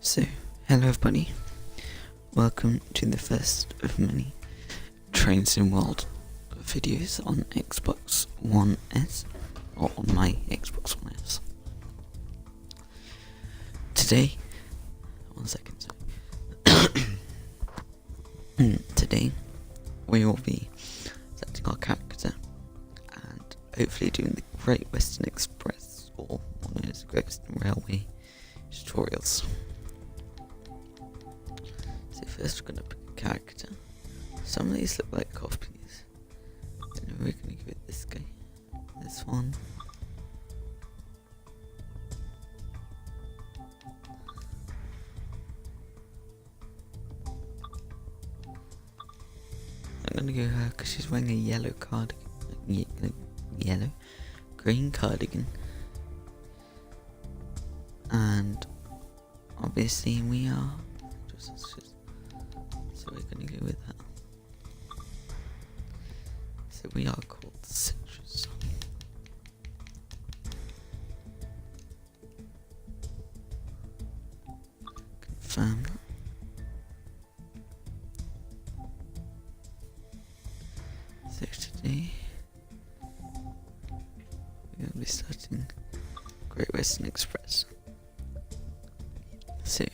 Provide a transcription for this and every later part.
So, hello everybody, welcome to the first of many Train Sim World videos on Xbox One S, or on my Xbox One S. Today, today we will be setting our character and hopefully doing the Great Western Express, or known as Great Western Railway tutorials. So first we're going to pick a character. Some of these look like copies. Then we're going to give it this guy. This one. I'm going to go her because she's wearing a yellow cardigan. Green cardigan. And obviously we are so we're going to go with that. So we are called Citrus. Confirm that. So today we're going to be starting Great Western Express. So,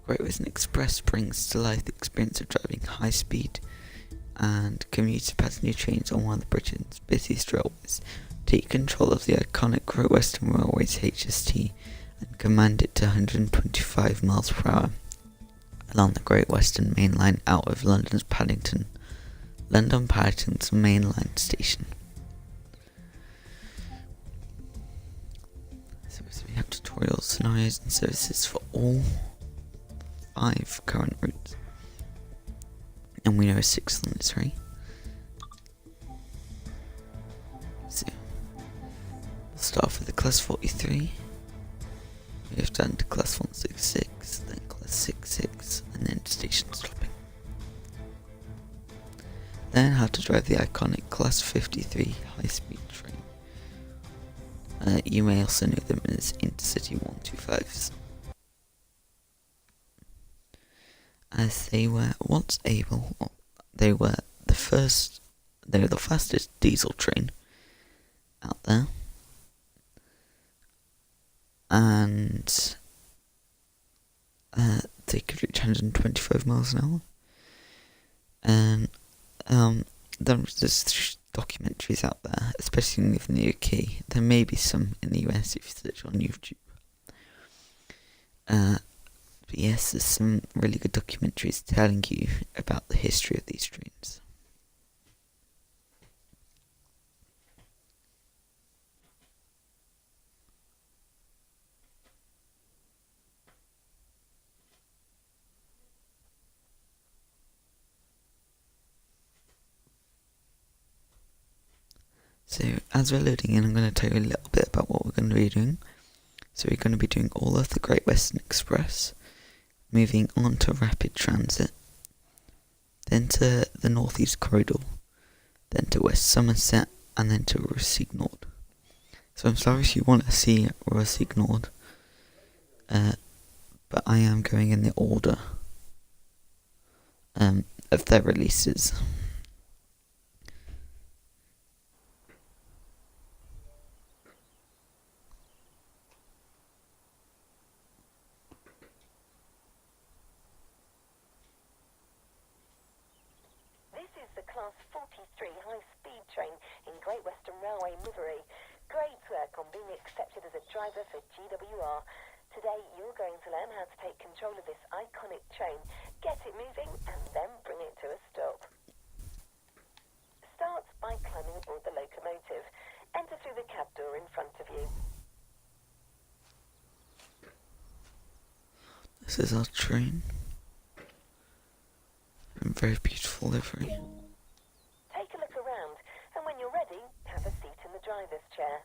Great Western Express brings to life the experience of driving high-speed and commuter passenger trains on one of Britain's busiest railways. Take control of the iconic Great Western Railway's HST and command it to 125 miles per hour along the Great Western Main Line out of London Paddington's main line station. So we have tutorials, scenarios and services for all 5 current routes. And we know a 6th one is right. So we'll start off with the class 43. We have done to class 166, then class 66, and then station stopping. Then how to drive the iconic class 53 high-speed train. You may also know them as Intercity 125s. As they were once able, they were the fastest diesel train out there, and they could reach 125 miles an hour. And there's documentaries out there, especially in the UK. There may be some in the US if you search on YouTube. But yes, there's some really good documentaries telling you about the history of these trains. So as we're loading in, I'm going to tell you a little bit about what we're going to be doing. So we're going to be doing all of the Great Western Express, moving on to Rapid Transit, then to the North East Corridor, then to West Somerset, and then to Rossignold. So I'm sorry if you want to see Rossignold, but I am going in the order of their releases. Class 43 high-speed train in Great Western Railway livery. Great work on being accepted as a driver for GWR. Today you're going to learn how to take control of this iconic train, get it moving and then bring it to a stop. Start by climbing aboard the locomotive. Enter through the cab door in front of you. This is our train. In very beautiful livery. Take a look around, and when you're ready, have a seat in the driver's chair.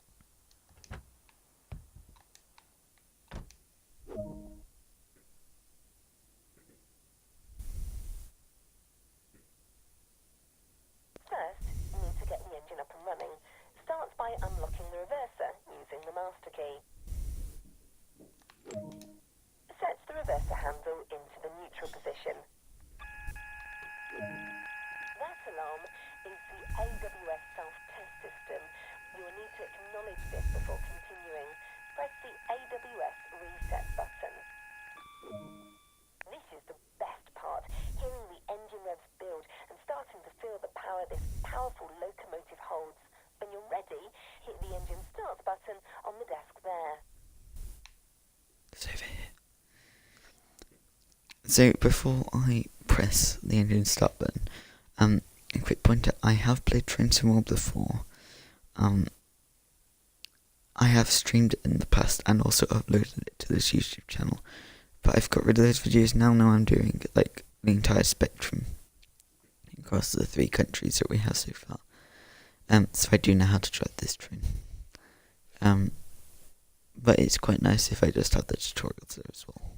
First, you need to get the engine up and running. Start by unlocking the reverser using the master key. Set the reverser So before I press the engine start button, a quick pointer, I have played Train Sim World before. I have streamed it in the past and also uploaded it to this YouTube channel, but I've got rid of those videos now. Now I'm doing like the entire spectrum across the 3 countries that we have so far. So I do know how to drive this train. But it's quite nice if I just have the tutorials there as well.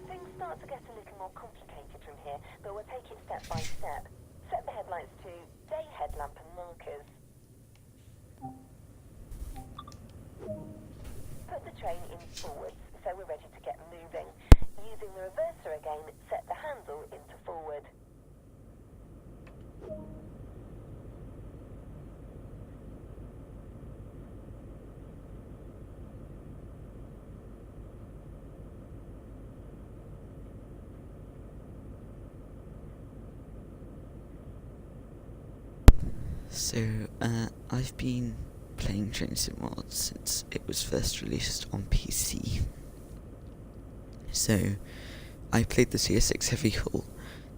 Things start to get a little more complicated from here, but we'll take it step by step. Set the headlights to day headlamp and markers. Put the train in forwards, so we're ready to get moving. Using the reverser again, set the handle into forward. So, I've been playing Train Sim World since it was first released on PC. So, I played the CS6 Heavy Haul,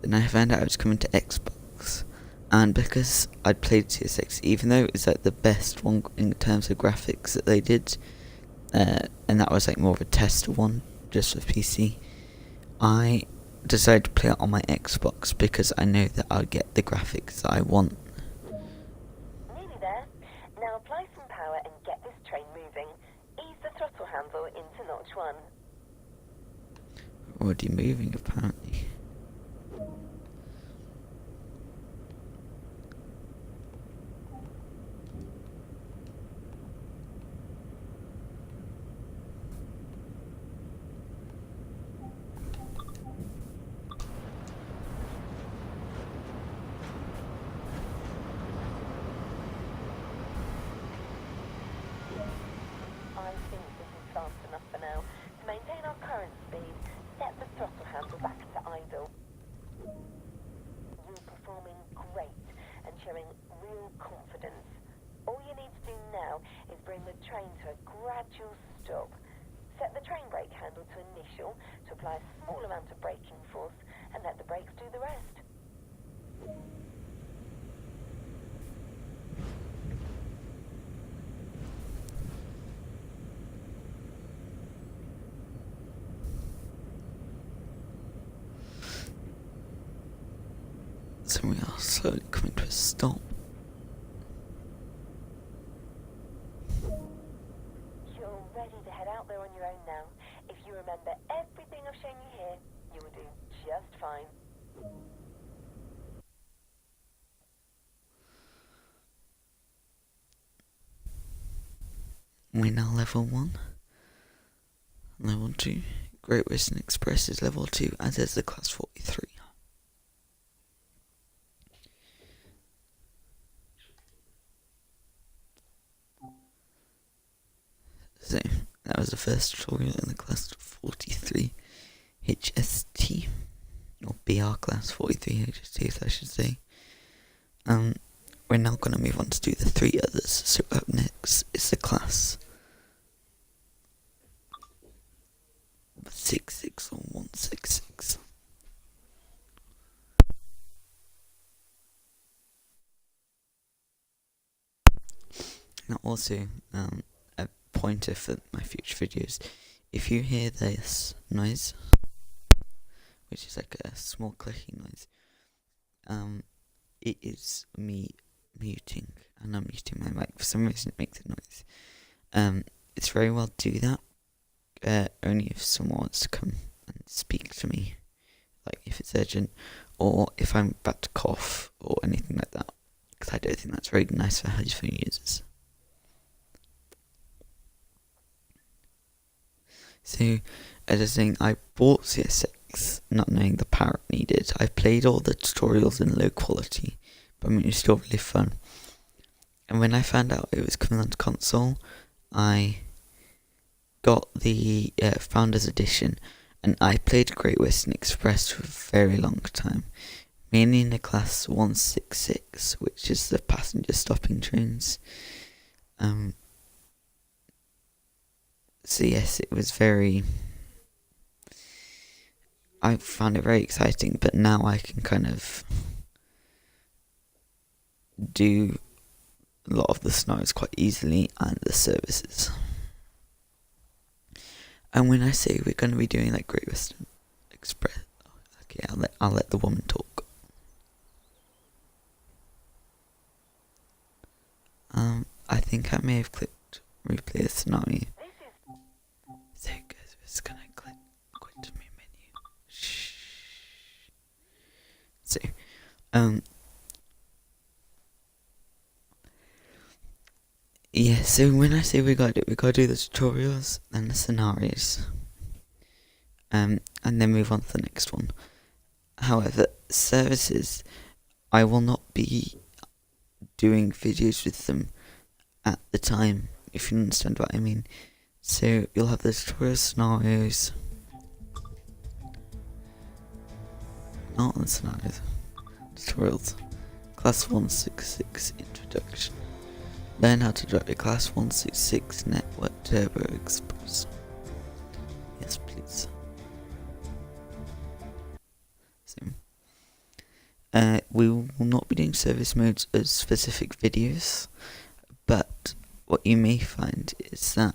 then I found out it was coming to Xbox, and because I'd played CS6, even though it was like the best one in terms of graphics that they did, and that was like more of a tester one, just for PC, I decided to play it on my Xbox because I know that I'll get the graphics that I want. Nearly there. Now apply some power and get this train moving. Ease the throttle handle into notch 1. Already moving, apparently. I think this is fast enough for now. To maintain our current speed, set the throttle handle back to idle. You're performing great and showing real confidence. All you need to do now is bring the train to a gradual stop. Set the train brake handle to initial to apply a small amount of braking force and let the brakes do the rest. So we are slowly coming to a stop. You're ready to head out there on your own now. If you remember everything I've shown you here, you will do just fine. We're now level 1. Level 2. Great Western Express is level 2, as is the Class 43. So, that was the first tutorial in the Class 43 HST, or BR Class 43 HST, I should say. We're now going to move on to do the 3 others. So up next is the Class 66 or 166. Now also, a pointer for my future videos. If you hear this noise, which is like a small clicking noise, it is me muting, and I'm muting my mic. For some reason it makes a noise. It's very well to do that, only if someone wants to come and speak to me, like if it's urgent, or if I'm about to cough, or anything like that, because I don't think that's very nice for headphone users. So, as I was saying, I bought CS6 not knowing the power it needed. I played all the tutorials in low quality, but I mean, it was still really fun. And when I found out it was coming onto console, I got the Founders Edition, and I played Great Western Express for a very long time, mainly in the Class 166, which is the passenger stopping trains. So yes, it was I found it very exciting, but now I can kind of do a lot of the scenarios quite easily and the services. And when I say we're going to be doing like Great Western Express, okay, I'll let the woman talk. I think I may have clicked replay the scenario. So guys, we're just gonna click to my menu. Shh. So, yeah, so when I say we gotta do the tutorials and the scenarios. And then move on to the next one. However, services, I will not be doing videos with them at the time, if you understand what I mean. So you'll have the tutorial scenarios. Not the scenarios. Tutorials. Class 166 Introduction. Learn how to drive a Class 166 Network Turbo Express. Yes, please. So, we will not be doing service modes as specific videos, but what you may find is that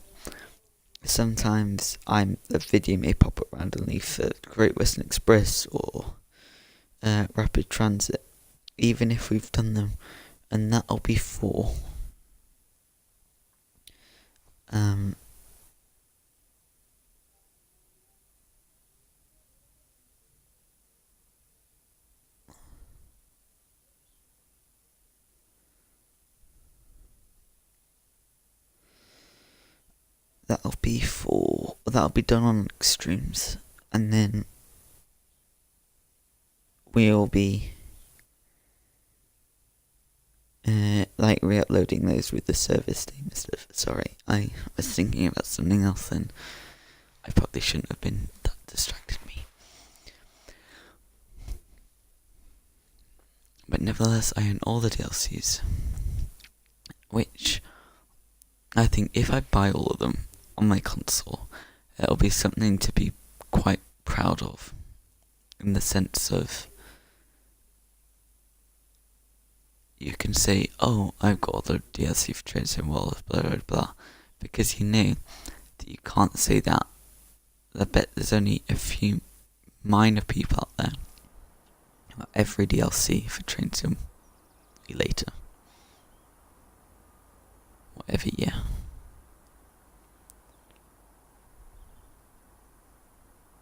sometimes a video may pop up randomly for Great Western Express or Rapid Transit, even if we've done them, and that'll be for that'll be done on extremes, and then we'll be like re-uploading those with the service name and stuff. Sorry, I was thinking about something else then. I probably shouldn't have been, that distracted me. But nevertheless, I own all the DLCs, which I think if I buy all of them on my console, it'll be something to be quite proud of, in the sense of you can say, oh, I've got all the DLC for Train Sim World, blah blah blah, because you know that you can't say that. I bet there's only a few minor people out there who have every DLC for Train Sim later, whatever year.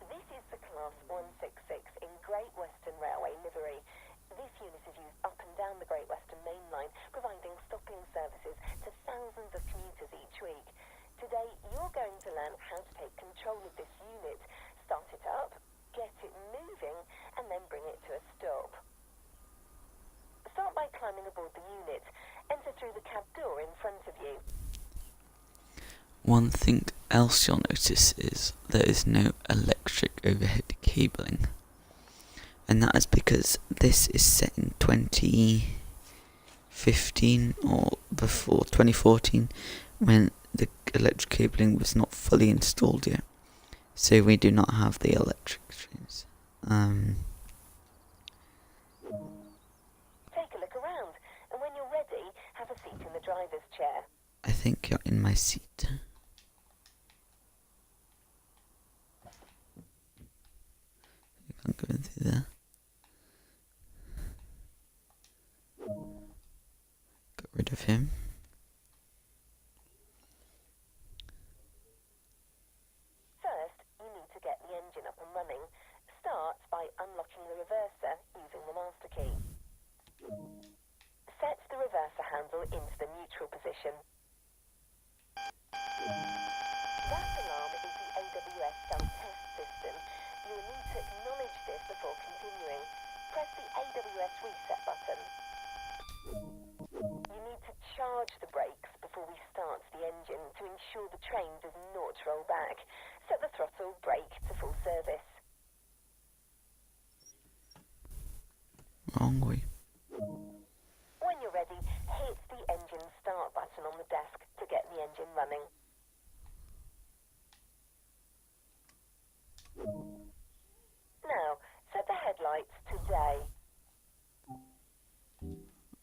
This is the Class 166 in Great Western Railway livery. This unit is used up and down the Great Western Main Line, providing stopping services to thousands of commuters each week. Today, you're going to learn how to take control of this unit, start it up, get it moving, and then bring it to a stop. Start by climbing aboard the unit. Enter through the cab door in front of you. One thing else you'll notice is there is no electric overhead cabling, and that is because this is set in 2015 or before 2014, when the electric cabling was not fully installed yet, so we do not have the electric trains. Take a look around, and when you're ready, have a seat in the driver's chair. I think you're in my seat. I'm going through there. Got rid of him. First, you need to get the engine up and running. Start by unlocking the reverser using the master key. Set the reverser handle into the neutral position. That alarm is the AWS self-test system. You will need to acknowledge this before continuing. Press the AWS reset button. You need to charge the brakes before we start the engine to ensure the train does not roll back. Set the throttle brake to full service. Wrong way. When you're ready, hit the engine start button on the desk running. Now, set the headlights to day.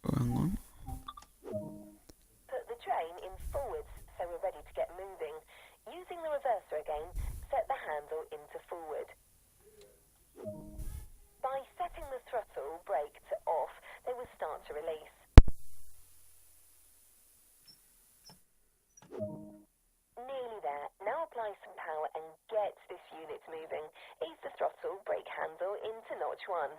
Wrong one. Put the train in forwards so we're ready to get moving. Using the reverser again, set the handle into forward. By setting the throttle brake to off, they will start to release. Nearly there. Now apply some power and get this unit moving. Ease the throttle brake handle into notch 1.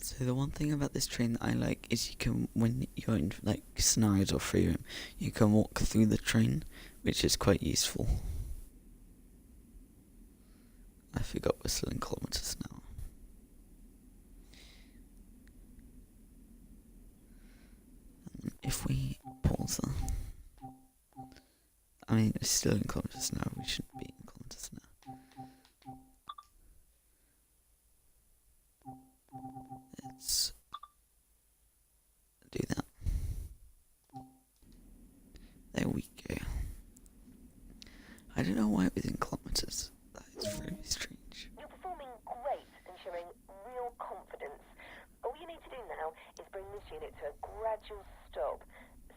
So the one thing about this train that I like is you can, when you're in like scenarios or free room, you can walk through the train, which is quite useful. I forgot we're still in kilometers now. If we pause there, I mean it's still in kilometers now, we shouldn't be in kilometers now. Let's do that. There we go. I don't know why it was in kilometers. That is very strange. You're performing great and showing real confidence. All you need to do now is bring this unit to a gradual stop.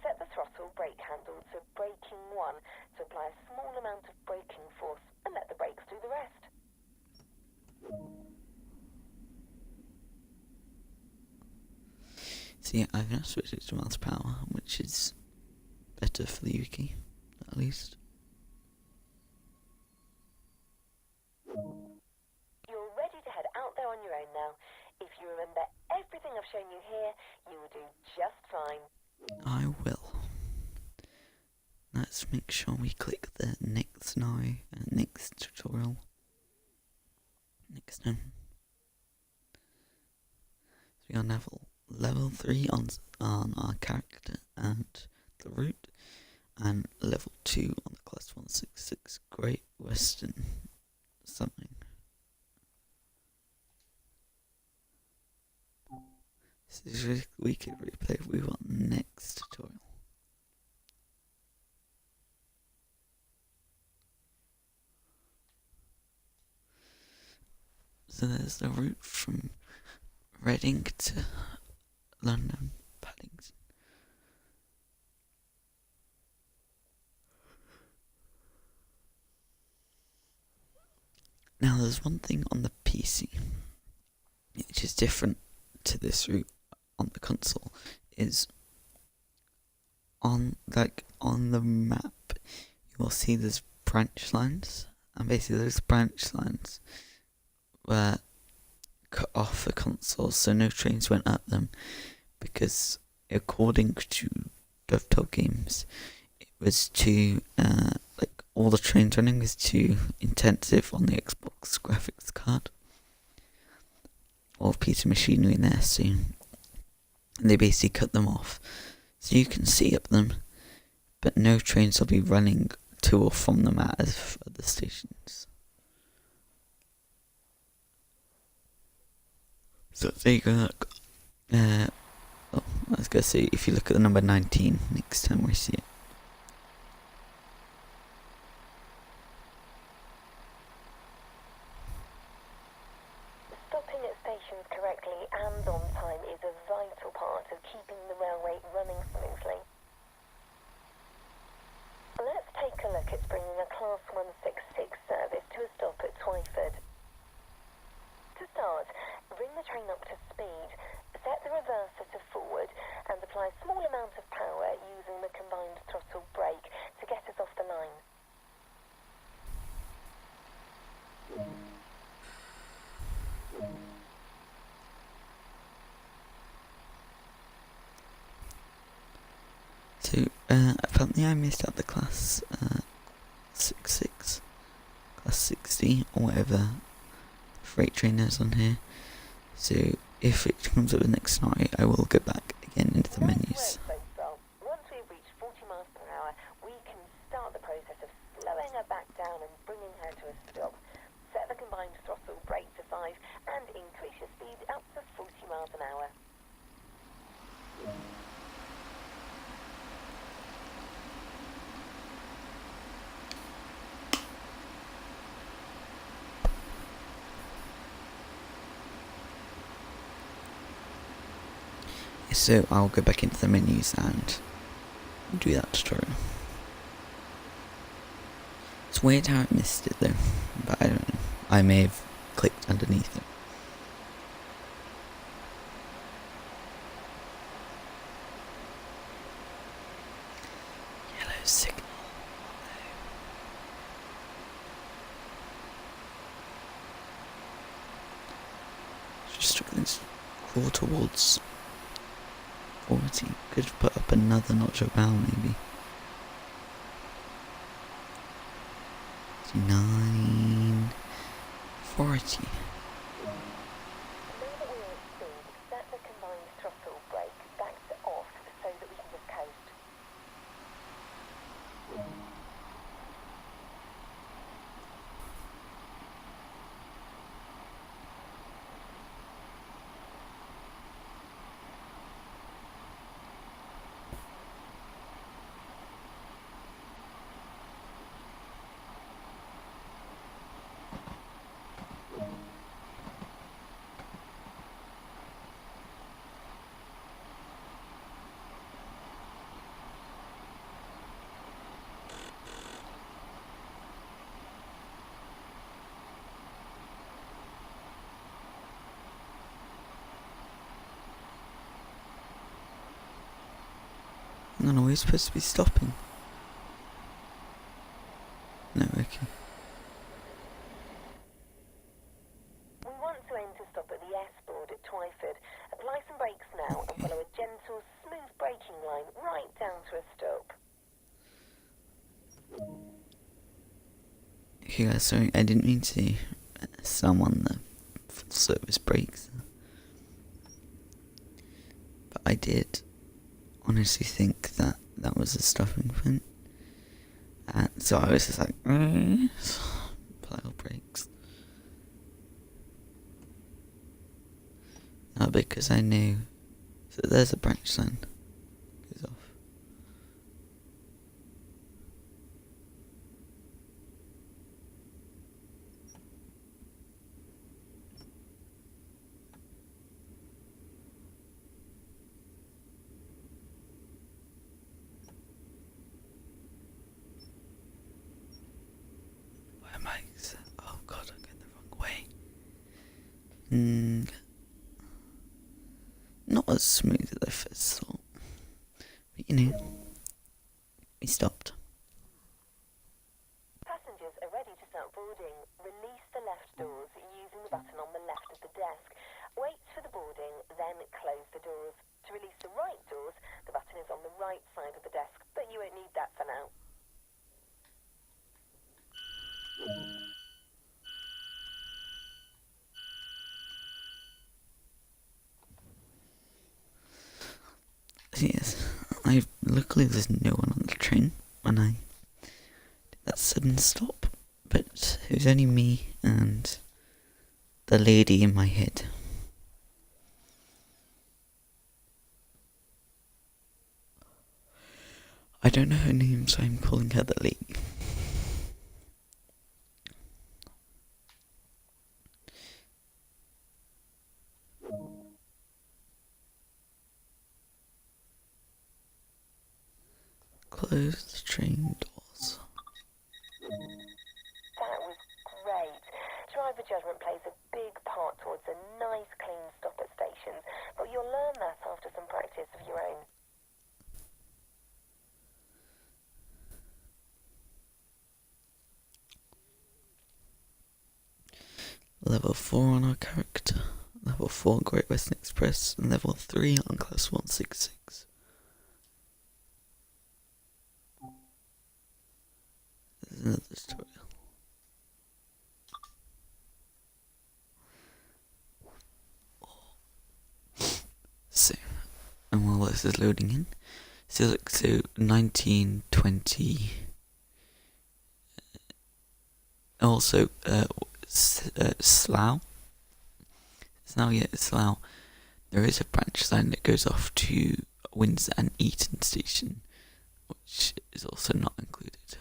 Set the throttle brake handle to braking 1 to apply a small amount of braking force and let the brakes do the rest. So yeah, I've now switched it to miles per hour, which is better for the Yuki, at least. You're ready to head out there on your own now. If you remember everything I've shown you here, you will do just fine. I will. Let's make sure we click the next next tutorial. Next one. So we are level 3 on our character and the route, and level 2 on the class 166 Great Western something. This is really wicked replay. We want next tutorial. So there's the route from Reading to London, Paddington. Now there's one thing on the PC which is different to this route on the console, is on the map you will see there's branch lines, and basically those branch lines were cut off the console so no trains went up them, because according to Dovetail Games it was too all the trains running was too intensive on the Xbox graphics card or piece of machinery in there, so they basically cut them off so you can see up them, but no trains will be running to or from them at other stations. So there you go. Look. I was gonna say, if you look at the number 19 next time we see it. Stopping at stations correctly and on time is a vital part of keeping the railway running smoothly. Let's take a look at bringing a Class 166 service to a stop at Twyford. To start, bring the train up to speed, set the reverser to forward and apply a small amount of power using the combined throttle brake to get us off the line. So apparently I missed out the class 66 Class 60 or whatever freight train is on here. So if it comes up with the next scenario, I will go back again into the menus. Once we've reached 40 miles per hour, we can start the process of slowing her back down and bringing her to a stop. Set the combined throttle brake to 5 and increase your speed up to 40 miles an hour. So I'll go back into the menus and do that tutorial. It's weird how I missed it though, but I don't know. I may have clicked underneath it. Yellow signal. Just struggling to crawl towards 40. Could put up another notch of bow maybe. 9, 40. Now that we're at speed, set the combined throttle brake back to off so that we can just coast. No, no, we're supposed to be stopping. No, okay. We want to aim to stop at the S-board at Twyford. Apply some brakes now and follow a gentle, smooth braking line right down to a stop. Okay guys, sorry, I didn't mean to slam on the full service brakes. But I did honestly think that that was a stopping point. And so I was just like, apply all brakes. No, because I knew that there's a branch sign goes off. Where am I? Oh god, I'm going the wrong way. Not as smooth as I first thought. But you know, we stopped. Passengers are ready to start boarding. Release the left doors using the button on the left of the desk. Wait for the boarding, then close the doors. To release the right doors, the button is on the right side of the desk, but you won't need that for now. Yes, luckily there's no one on the train when I did that sudden stop, but it was only me and the lady in my head. I don't know her name, so I'm calling her the lady. Close the train doors. That was great. Driver judgment plays a big part towards a nice clean stop at stations, but you'll learn that after some practice of your own. Level 4 on our character, Level 4 Great Western Express, and Level 3 on Class 166. There's another tutorial. and while this is loading in, so look, so 1920. Also, Slough. Slough. There is a branch line that goes off to Windsor and Eton Station, which is also not included.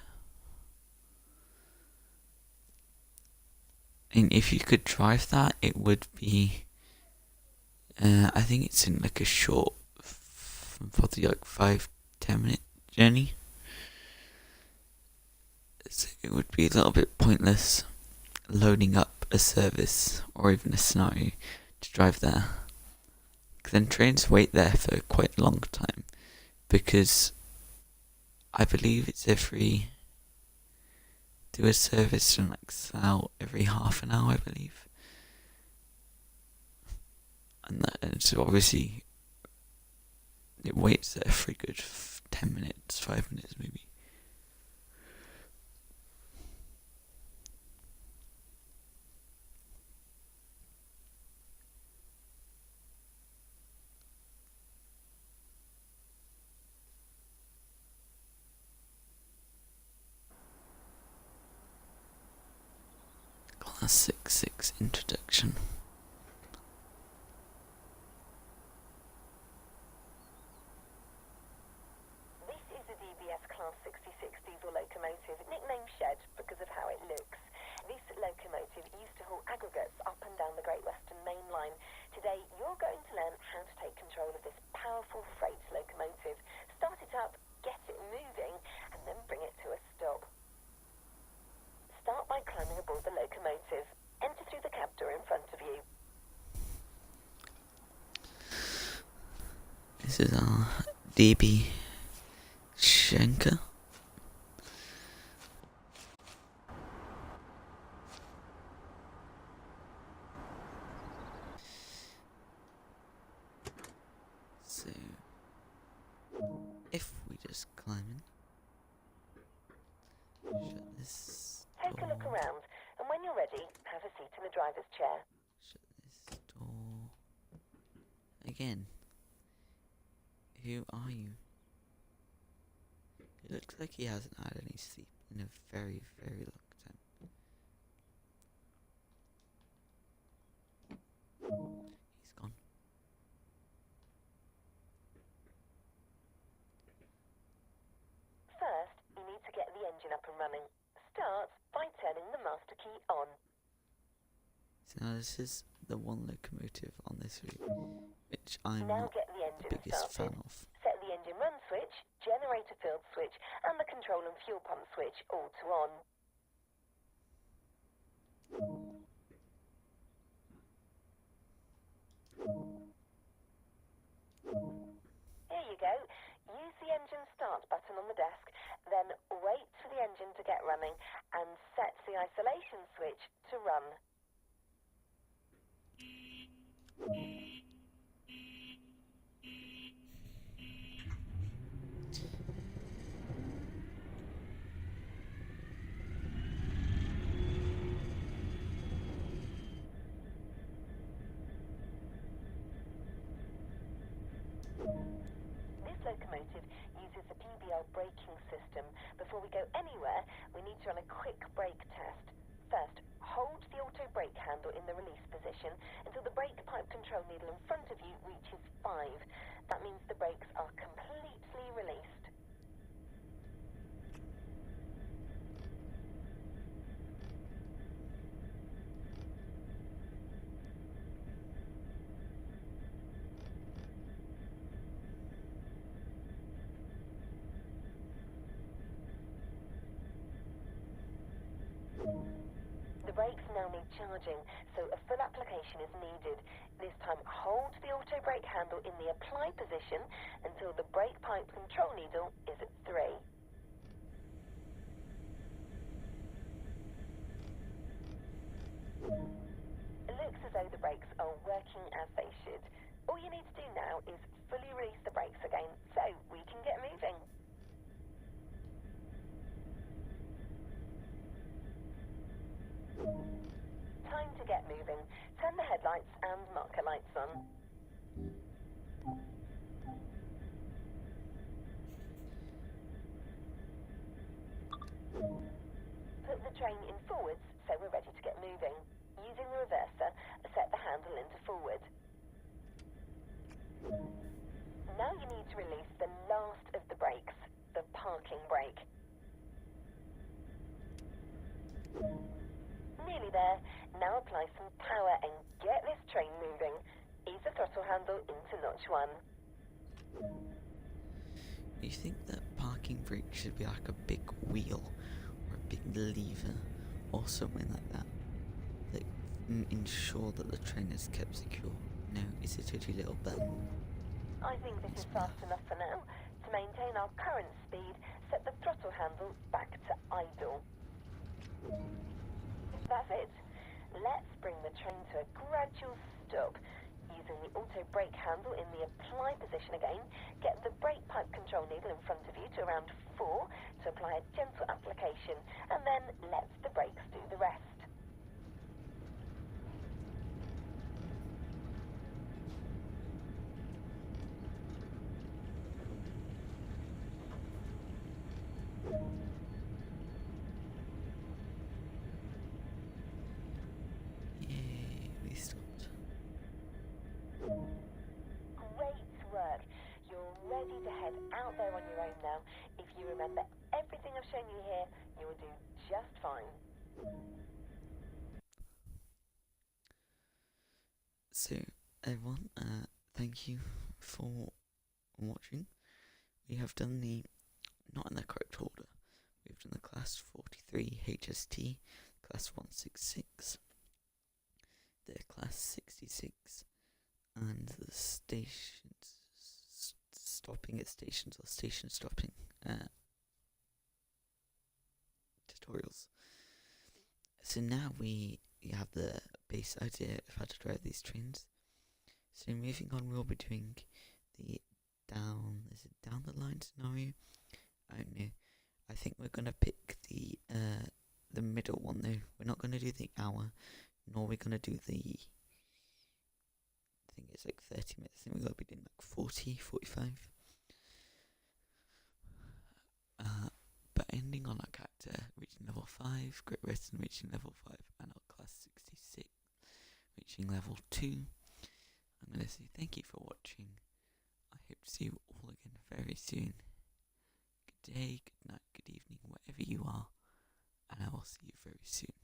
And if you could drive that, it would be, I think it's in like a short, probably like 5-10 minute journey. So it would be a little bit pointless loading up a service or even a scenario to drive there. Because then trains wait there for quite a long time, because I believe it's do a service from like Slough every half an hour, I believe. And so obviously it waits there for a good 10 minutes, 5 minutes maybe. Classic 6 introduction. This is a DBS Class 66 diesel locomotive, nicknamed Shed because of how it looks. This locomotive used to haul aggregates up and down the Great Western Main Line. Today, you're going to learn how to take control of this powerful freight locomotive, start it up, get it moving, and then bring it to a stop. Start by climbing aboard the locomotive. Enter through the cab door in front of you. This is our DB Schenker. So, if we just climb in, shut this Take a door, look around, and when you're ready, have a seat in the driver's chair. shut this door again. Who are you? It looks like he hasn't had any sleep in a very, very long time. He's gone. First, you need to get the engine up and running. Start by turning the master key on. So now this is the one locomotive on this route, which I'm Now not get the the engine biggest started. fan of. Set the engine run switch, generator field switch, and the control and fuel pump switch all to on. Here you go. Use the engine start button on the desk, then wait for the engine to get running and set the isolation switch to run. This locomotive uses the PBL braking system. Before we go anywhere, we need to run a quick brake test. First, hold the auto brake handle in the release position until the brake pipe control needle in front of you reaches 5. That means the brakes are completely released. The brakes now need charging, so a full application is needed. This time, hold the auto brake handle in the apply position until the brake pipe control needle is at 3. It looks as though the brakes are working as they should. All you need to do now is fully release the brakes again, so we can get moving. Time to get moving. Turn the headlights and marker lights on. the train in forwards so we're ready to get moving. Using the reverser, set the handle into forward. Now you need to release the last of the brakes, the parking brake. Nearly there. Now apply some power and get this train moving. Ease the throttle handle into notch 1. You think that parking brake should be like a big wheel or a big lever or something like that that ensure that the train is kept secure? No, it's a totally little button. I think this is fast enough for now. To maintain our current speed, set the throttle handle back to idle. That's it. Let's bring the train to a gradual stop. Using the auto brake handle in the apply position again, get the brake pipe control needle in front of you to around 4 to apply a gentle application, and then let the brakes do the rest. Yay, we stopped. Great work. You're ready to head out there on your own now. If you remember everything I've shown you here, you will do just fine. So, everyone, thank you for watching. We have done not in the correct order, we've done the Class 43 HST, Class 166, the Class 66, and the stopping at stations or station stopping tutorials. So now we have the base idea of how to drive these trains. So moving on, we'll be doing the down the line scenario. I don't know. I think we're gonna pick the middle one though. We're not gonna do the hour, nor we're gonna do the. I think it's like 30 minutes. I think we're gonna be doing like 40, 45. But ending on our character reaching level 5, Great Western reaching level 5, and our Class 66 reaching level 2. I'm going to say thank you for watching. I hope to see you all again very soon. Good day, good night, good evening, wherever you are, and I will see you very soon.